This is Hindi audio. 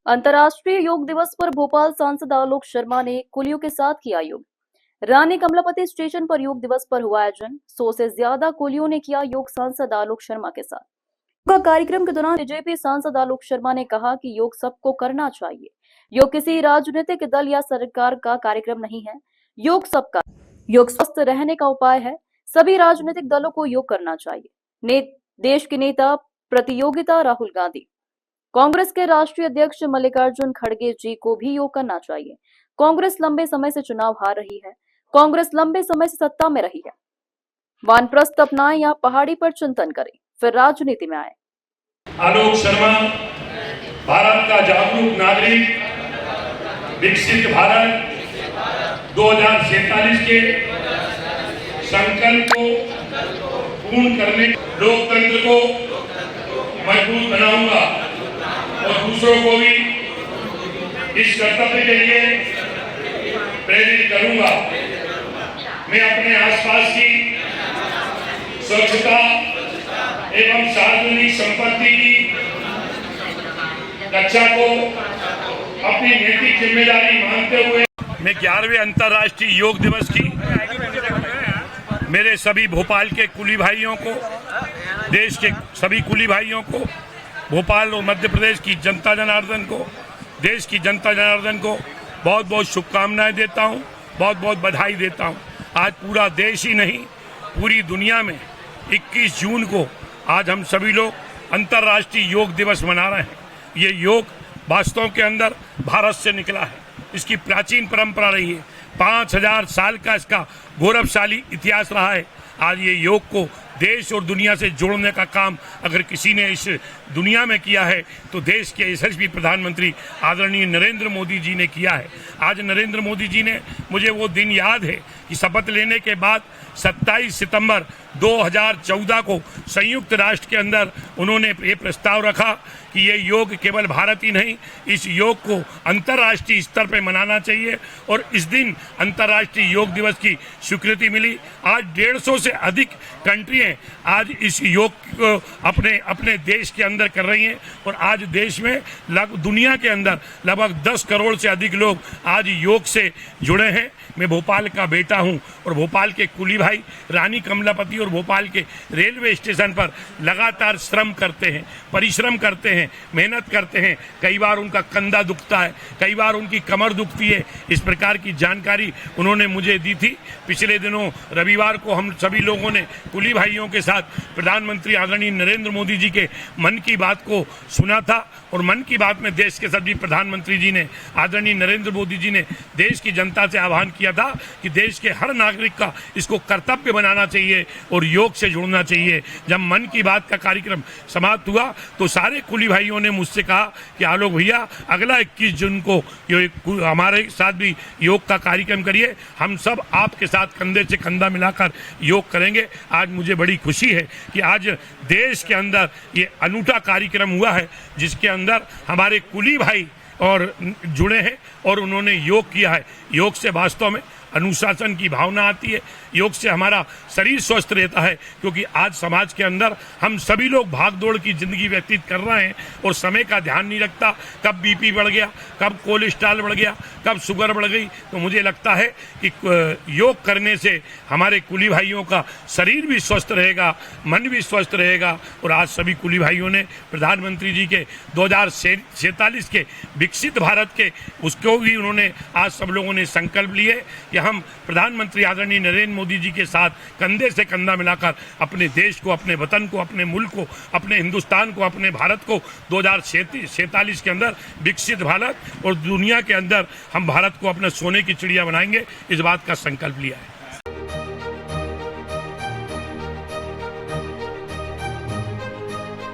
अंतर्राष्ट्रीय योग दिवस पर भोपाल सांसद आलोक शर्मा ने कुलियों के साथ किया योग। रानी कमलापति स्टेशन पर योग दिवस पर हुआ आयोजन। 100 से ज्यादा कुलियों ने किया योग सांसद आलोक शर्मा के साथ। योग कार्यक्रम के दौरान बीजेपी सांसद आलोक शर्मा ने कहा कि योग सबको करना चाहिए। योग किसी राजनीतिक दल या सरकार का कार्यक्रम नहीं है, योग सबका। योग स्वस्थ रहने का उपाय है। सभी राजनीतिक दलों को योग करना चाहिए। देश के नेता प्रतियोगिता राहुल गांधी, कांग्रेस के राष्ट्रीय अध्यक्ष मल्लिकार्जुन खड़गे जी को भी योग करना चाहिए। कांग्रेस लंबे समय से चुनाव हार रही है। कांग्रेस लंबे समय से सत्ता में रही है। वानप्रस्थ अपनाएं या पहाड़ी पर चिंतन करें, फिर राजनीति में आए। आलोक शर्मा भारत का जागरूक नागरिक, विकसित भारत 2047 के संकल्प को पूर्ण करने, लोकतंत्र को मजबूत बनाऊंगा और दूसरों को भी इस कर्तव्य के लिए प्रेरित करूंगा। मैं अपने आसपास की स्वच्छता एवं सार्वजनिक संपत्ति की रक्षा को अपनी नैतिक जिम्मेदारी मानते हुए मैं 11वें अंतर्राष्ट्रीय योग दिवस की मेरे सभी भोपाल के कुली भाइयों को, देश के सभी कुली भाइयों को, भोपाल और मध्य प्रदेश की जनता जनार्दन को, देश की जनता जनार्दन को बहुत बहुत शुभकामनाएं देता हूं, बहुत बहुत बधाई देता हूं। आज पूरा देश ही नहीं, पूरी दुनिया में 21 जून को आज हम सभी लोग अंतर्राष्ट्रीय योग दिवस मना रहे हैं। ये योग वास्तव के अंदर भारत से निकला है। इसकी प्राचीन परंपरा रही है। 5000 साल का इसका गौरवशाली इतिहास रहा है। आज ये योग को देश और दुनिया से जोड़ने का काम अगर किसी ने इस दुनिया में किया है तो देश के यशस्वी प्रधानमंत्री आदरणीय नरेंद्र मोदी जी ने किया है। आज नरेंद्र मोदी जी ने, मुझे वो दिन याद है कि शपथ लेने के बाद 27 सितंबर 2014 को संयुक्त राष्ट्र के अंदर उन्होंने ये प्रस्ताव रखा कि ये योग केवल भारत ही नहीं, इस योग को अंतर्राष्ट्रीय स्तर पर मनाना चाहिए और इस दिन अंतर्राष्ट्रीय योग दिवस की स्वीकृति मिली। आज 150 से अधिक कंट्रियां आज इस योग को अपने अपने देश के अंदर कर रही हैं और आज देश में दुनिया के अंदर लगभग 10 करोड़ से अधिक लोग आज योग से जुड़े हैं। मैं भोपाल का बेटा हूं और भोपाल के कुली भाई रानी कमलापति और भोपाल के रेलवे स्टेशन पर लगातार श्रम करते हैं, परिश्रम करते हैं, मेहनत करते हैं। कई बार उनका कंधा दुखता है, कई बार उनकी कमर दुखती है। इस प्रकार की जानकारी उन्होंने मुझे दी थी। पिछले दिनों रविवार को हम सभी लोगों ने कुली भाइयों के साथ प्रधानमंत्री आदरणीय नरेंद्र मोदी जी के मन की बात को सुना था और मन की बात में देश के सभी प्रधानमंत्री जी ने, आदरणीय नरेंद्र मोदी जी ने देश की जनता से आह्वान किया था कि देश के हर नागरिक का इसको कर्तव्य बनाना चाहिए और योग से जुड़ना चाहिए। जब मन की बात का कार्यक्रम समाप्त हुआ तो सारे कुली भाइयों ने मुझसे कहा कि आलोक भैया अगला 21 जून को हमारे साथ भी योग का कार्यक्रम करिए, हम सब आपके साथ कंधे से कंधा मिलाकर योग करेंगे। आज मुझे बड़ी खुशी है कि आज देश के अंदर ये अनूठा कार्यक्रम हुआ है जिसके अंदर हमारे कुली भाई और जुड़े हैं और उन्होंने योग किया है। योग से वास्तव में अनुशासन की भावना आती है। योग से हमारा शरीर स्वस्थ रहता है क्योंकि आज समाज के अंदर हम सभी लोग भागदौड़ की जिंदगी व्यतीत कर रहे हैं और समय का ध्यान नहीं रखता। कब बीपी बढ़ गया, कब कोलेस्ट्रॉल बढ़ गया, कब शुगर बढ़ गई। तो मुझे लगता है कि योग करने से हमारे कुली भाइयों का शरीर भी स्वस्थ रहेगा, मन भी स्वस्थ रहेगा। और आज सभी कुली भाइयों ने प्रधानमंत्री जी के 2047 के विकसित भारत के उसको भी उन्होंने आज सब लोगों ने संकल्प लिए कि हम प्रधानमंत्री आदरणीय नरेंद्र मोदी जी के साथ कंधे से कंधा मिलाकर अपने देश को, अपने वतन को, अपने मुल्क को, अपने हिंदुस्तान को, अपने भारत को 2047 के अंदर विकसित भारत और दुनिया के अंदर हम भारत को अपने सोने की चिड़िया बनाएंगे। इस बात का संकल्प लिया है।